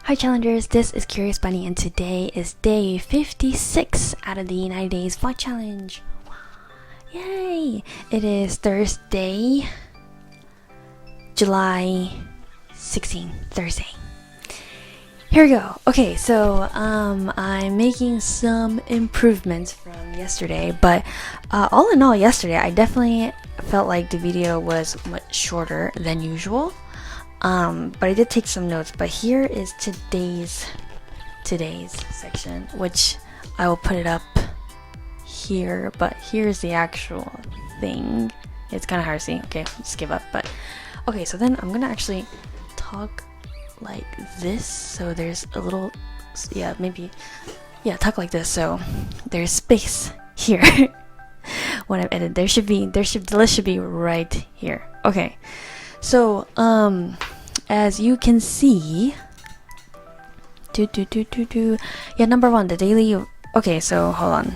Hi challengers, this is Curious Bunny and today is day 56 out of the 90 days vlog challenge. Yay! It is Thursday, July 16, Thursday. Here we go. Okay, so I'm making some improvements from yesterday, but all in all yesterday I definitely felt like the video was much shorter than usual. But I did take some notes, but here is today's section, which I will put it up here, but here's the actual thing. It's kind of hard to see. Okay, just give up. But okay, so then I'm gonna actually talk like this, so there's a little, talk like this, so there's space here. When I'm edited, the list should be right here. Okay, so as you can see, number one, the daily. Okay, so hold on.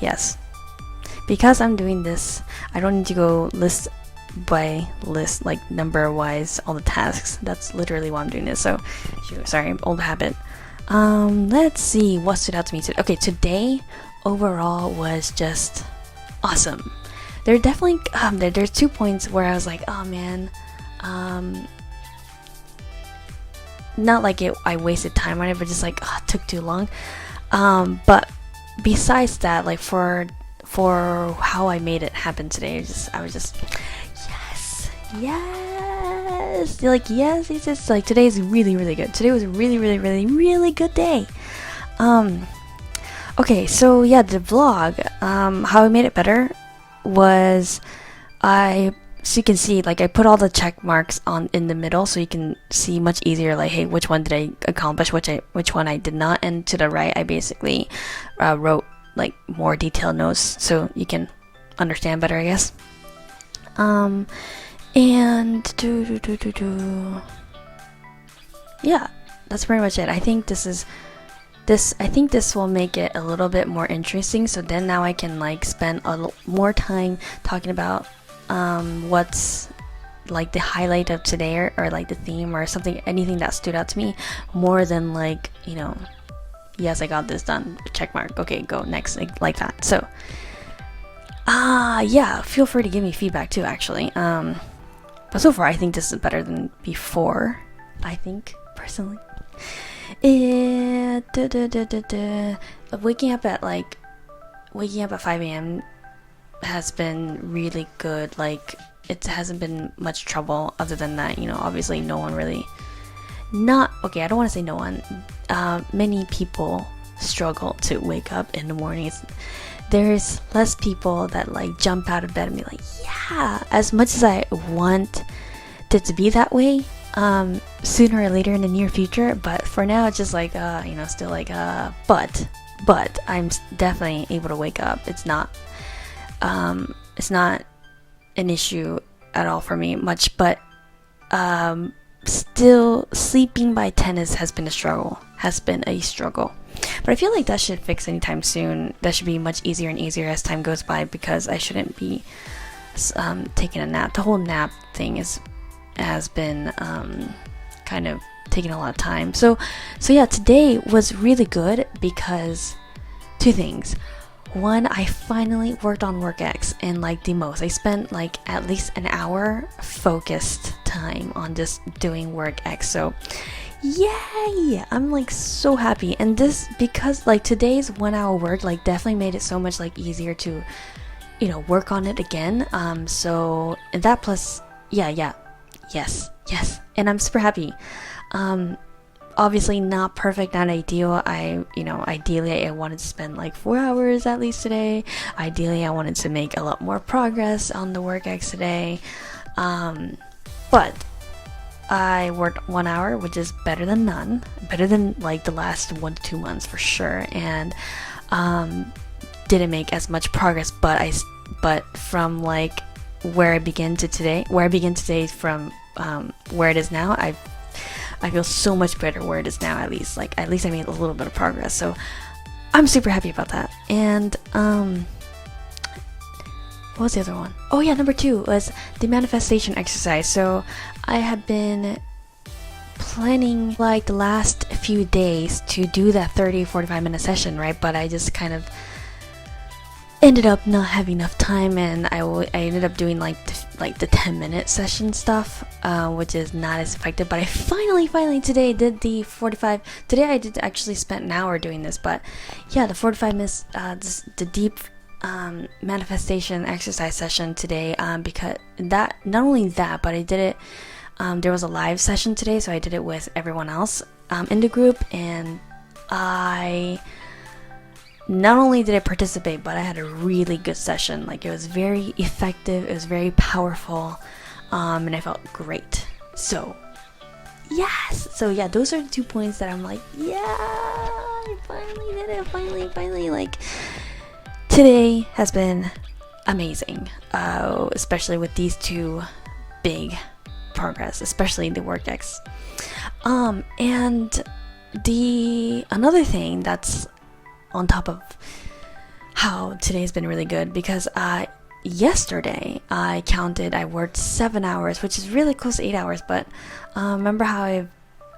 Yes, because I'm doing this, I don't need to go list by list, like number wise, all the tasks. That's literally why I'm doing this. So, sorry, old habit. Let's see what stood out to me today. Okay, today overall was just awesome. There are definitely there's 2 points where I was like, oh man, not like I wasted time on it, but just like, it took too long. But besides that, like for how I made it happen today, I was just yes, it's just like today is really good. Today was a really good day. Okay, so yeah, the vlog, how I made it better was so you can see, like, I put all the check marks in the middle, so you can see much easier, like, hey, which one did I accomplish, which one I did not. And to the right, I basically wrote like more detailed notes so you can understand better, I guess. And yeah, that's pretty much it. I think this will make it a little bit more interesting, so then now I can like spend a little more time talking about what's like the highlight of today, or like the theme or something, anything that stood out to me, more than like, yes, I got this done, check mark, okay, go next, like that. So yeah, feel free to give me feedback too, actually. But so far I think this is better than before, I think, personally. Waking up at 5 a.m. has been really good. Like, it hasn't been much trouble other than that, obviously no one really, I don't want to say no one, many people struggle to wake up in the mornings. There's less people that like jump out of bed and be like, yeah, as much as I want it to be that way, sooner or later in the near future, but for now it's just like, still like, but I'm definitely able to wake up. It's not an issue at all for me much, but still sleeping by 10 has been a struggle. But I feel like that should fix anytime soon. That should be much easier and easier as time goes by, because I shouldn't be taking a nap. The whole nap thing has been kind of taking a lot of time. So yeah, today was really good because two things. One, I finally worked on WorkX, and like the most, I spent like at least an hour focused time on just doing WorkX. So yay, I'm like so happy. And this, because like today's 1 hour work like definitely made it so much like easier to work on it again. So that plus yes, and I'm super happy. Obviously not perfect, not ideal. Ideally I wanted to spend like 4 hours at least today. Ideally I wanted to make a lot more progress on the WorkX today. But I worked 1 hour, which is better than none, better than like the last 1 to 2 months for sure. And didn't make as much progress, but from like where I begin today from where it is now, I feel so much better where it is now. At least I made a little bit of progress, so I'm super happy about that. And what was the other one? Oh yeah, number 2 was the manifestation exercise. So I have been planning like the last few few days to do that 30-45 minute session, right? But I just kind of ended up not having enough time, and I ended up doing like the 10-minute session stuff, which is not as effective. But I finally today did the 45. Today I did actually spent an hour doing this, but yeah, the 45 minutes, the deep manifestation exercise session today, because that, not only that, but I did it, there was a live session today, so I did it with everyone else in the group, and I not only did I participate, but I had a really good session. Like, it was very effective, it was very powerful, and I felt great. So yes, so yeah, those are the 2 points that I'm like, yeah, I finally did it, finally, like, today has been amazing, especially with these 2 big progress, especially the work X. And another thing that's on top of how today's been really good, because yesterday I worked 7 hours, which is really close to 8 hours, but remember how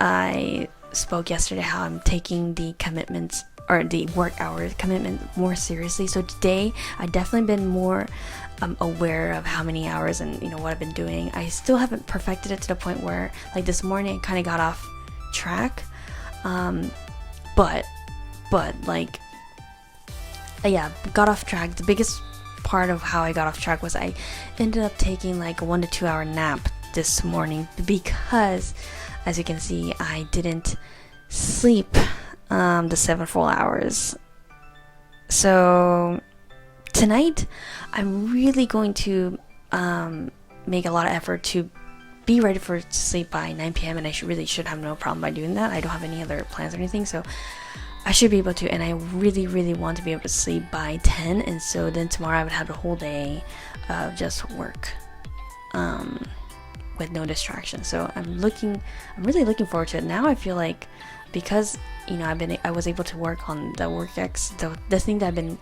I spoke yesterday how I'm taking the commitments, or the work hours commitment, more seriously. So today I definitely been more aware of how many hours and what I've been doing. I still haven't perfected it to the point where, like, this morning I kind of got off track, but like, yeah, got off track. The biggest part of how I got off track was I ended up taking like a 1 to 2 hour nap this morning, because as you can see, I didn't sleep the 7 full hours. So tonight I'm really going to make a lot of effort to be ready for sleep by 9 p.m. and I really should have no problem by doing that. I don't have any other plans or anything, so I should be able to, and I really want to be able to sleep by 10, and so then tomorrow I would have the whole day of just work with no distraction. So I'm really looking forward to it. Now I feel like, because I was able to work on the work X, the thing that I've been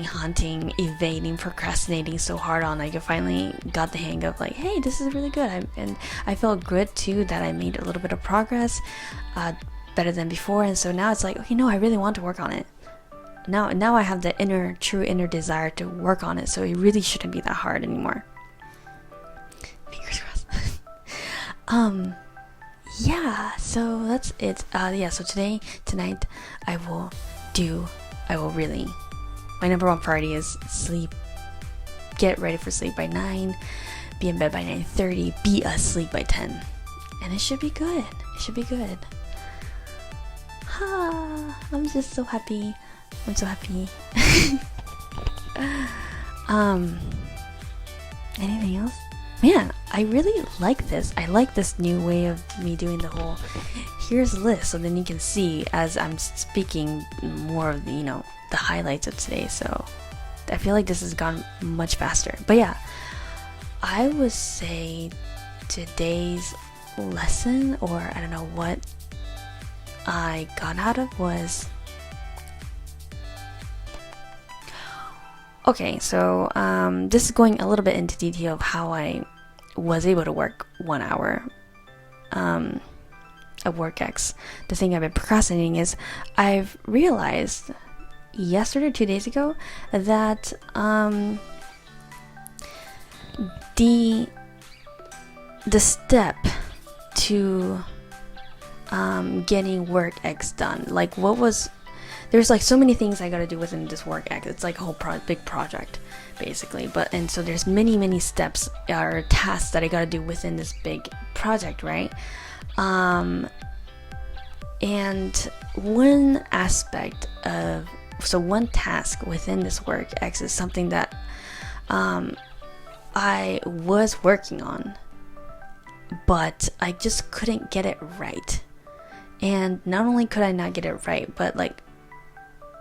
haunting, evading, procrastinating so hard on, I finally got the hang of, like, hey, this is really good. And I felt good too that I made a little bit of progress, better than before, and so now it's like, okay, no, I really want to work on it. Now I have the true inner desire to work on it, so it really shouldn't be that hard anymore. Fingers crossed. Yeah, so that's it. So tonight I will really, my number 1 priority is sleep. Get ready for sleep by 9, be in bed by 9:30, be asleep by 10, and it should be good. I'm just so happy. I'm so happy. Anything else? Man, I really like this. I like this new way of me doing the whole, here's a list, so then you can see as I'm speaking more of the, the highlights of today. So I feel like this has gone much faster. But yeah, I would say today's lesson, or I don't know what I got out of, was, okay, so this is going a little bit into detail of how I was able to work 1 hour at work X. The thing I've been procrastinating is, I've realized yesterday or 2 days ago that the step to getting work X done, like, there's like so many things I gotta do within this work X. It's like a whole big project basically, and so there's many steps or tasks that I gotta do within this big project, right? And one task within this work X is something that I was working on, but I just couldn't get it right. And not only could I not get it right, but like,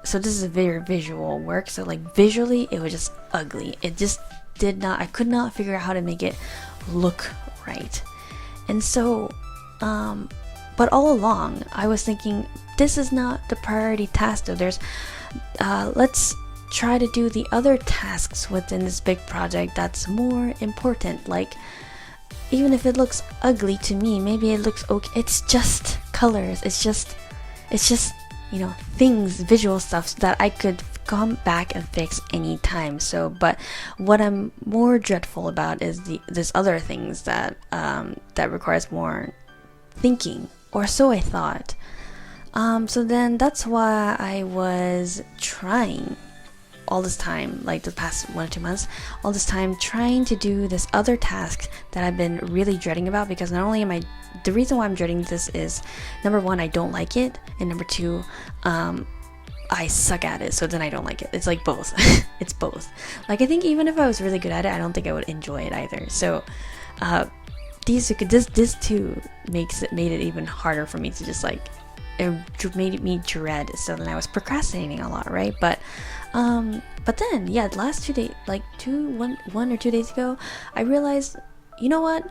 so this is a very visual work, so like visually it was just ugly. It just I could not figure out how to make it look right. And so but all along I was thinking, this is not the priority task though. There's let's try to do the other tasks within this big project that's more important. Like, even if it looks ugly to me, maybe it looks okay. It's just colors. It's just things, visual stuff that I could come back and fix anytime. So, but what I'm more dreadful about is this other things that that requires more thinking, or so I thought. So then that's why I was trying all this time, like the past 1 or 2 months, all this time trying to do this other task that I've been really dreading about, because not only am I, the reason why I'm dreading this is, number one, I don't like it, and number two, I suck at it, so then I don't like it. It's like both. It's both. Like, I think even if I was really good at it, I don't think I would enjoy it either. So this too made it even harder for me to just like, it made me dread. So then I was procrastinating a lot, right? But then, yeah, the last 2 days, like 1 or 2 days ago, I realized, you know what?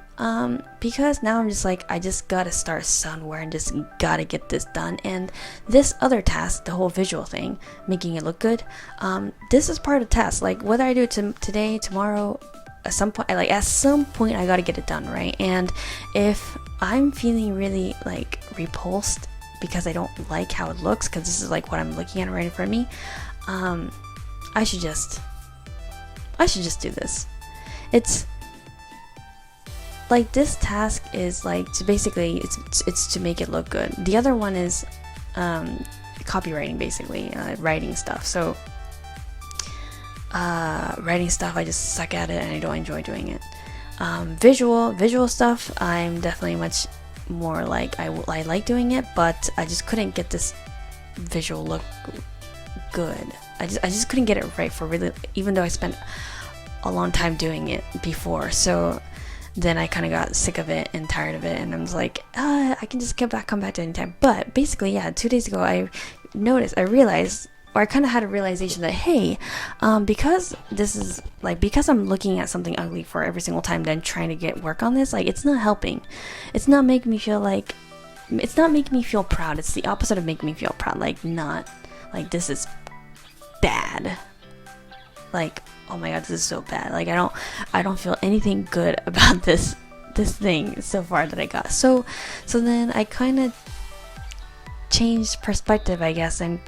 Because now I'm just like, I just gotta start somewhere and just gotta get this done. And this other task, the whole visual thing, making it look good, this is part of the task. Like, whether I do it today, tomorrow, at some point I gotta get it done, right? And if I'm feeling really like repulsed because I don't like how it looks, because this is like what I'm looking at right in front of me, I should just do this. It's like, this task is like to basically it's to make it look good. The other one is copywriting, basically, writing stuff. So writing stuff, I just suck at it and I don't enjoy doing it. Visual stuff, I'm definitely much more like, I like doing it, but I just couldn't get this visual look good. I just couldn't get it right for really, even though I spent a long time doing it before. So then I kind of got sick of it and tired of it, and I was like, I can just come back to it anytime. But basically, yeah, 2 days ago I realized, or I kind of had a realization that, hey, because this is like, because I'm looking at something ugly for every single time, then trying to get work on this, like, it's not helping. It's not making me feel like, it's not making me feel proud. It's the opposite of making me feel proud. Like, not like, this is bad. Like, oh my god, this is so bad. Like, I don't feel anything good about this thing so far that I got. So then I kind of changed perspective, I guess, and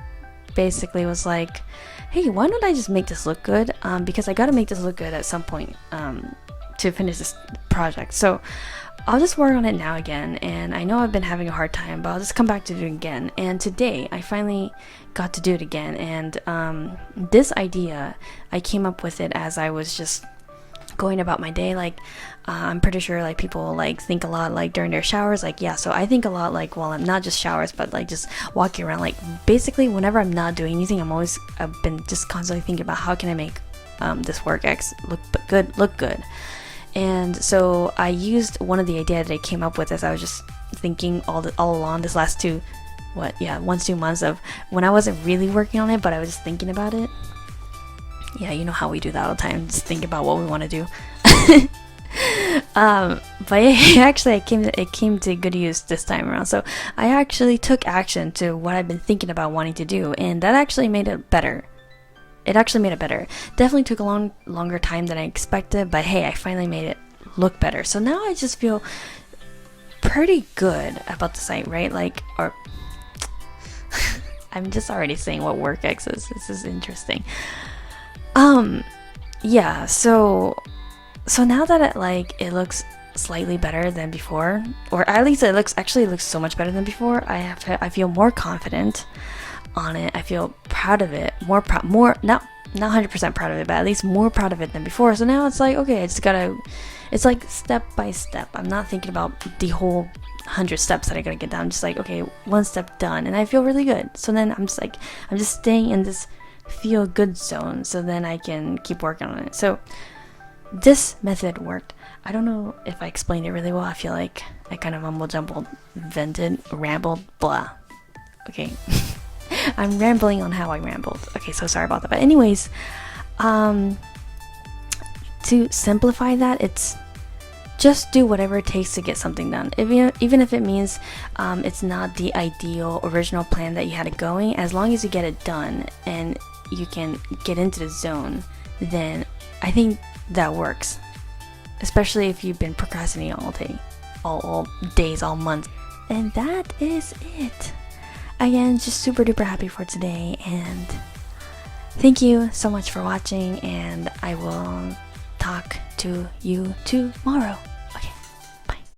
basically was like, hey, why don't I just make this look good? Because I gotta make this look good at some point to finish this project. So I'll just work on it now again, and I know I've been having a hard time, but I'll just come back to do it again. And today I finally got to do it again, and this idea, I came up with it as I was just going about my day. Like, I'm pretty sure like people like think a lot like during their showers, like, yeah, so I think a lot like while I'm not just showers, but like just walking around. Like, basically whenever I'm not doing anything, I've been just constantly thinking about how can I make this work X look good. And so I used one of the ideas that I came up with as I was just thinking all along this last 2 months of when I wasn't really working on it, but I was just thinking about it. Yeah, you know how we do that all the time, just think about what we want to do. But it came to good use this time around. So I actually took action to what I've been thinking about wanting to do, and that actually made it better. Definitely took a longer time than I expected, but hey, I finally made it look better. So now I just feel pretty good about the site, right? Like, or I'm just already saying what work X is. This is interesting. Yeah, so now that it looks slightly better than before, or at least it looks so much better than before, I feel more confident on it. I feel proud of it, more not 100% proud of it, but at least more proud of it than before. So now it's like, okay, it's like step by step. I'm not thinking about the whole 100 steps that I gotta get down. I'm just like, okay, one step done, and I feel really good. So then I'm just staying in this feel good zone, so then I can keep working on it. So this method worked. I don't know if I explained it really well. I feel like I kind of rambled, blah. Okay. I'm rambling on how I rambled. Okay, so sorry about that. But anyways, to simplify that, it's just do whatever it takes to get something done. Even if it means it's not the ideal original plan that you had it going, as long as you get it done and you can get into the zone, then I think that works. Especially if you've been procrastinating all day, all days, all months. And that is it. Again, just super duper happy for today, and thank you so much for watching, and I will talk to you tomorrow.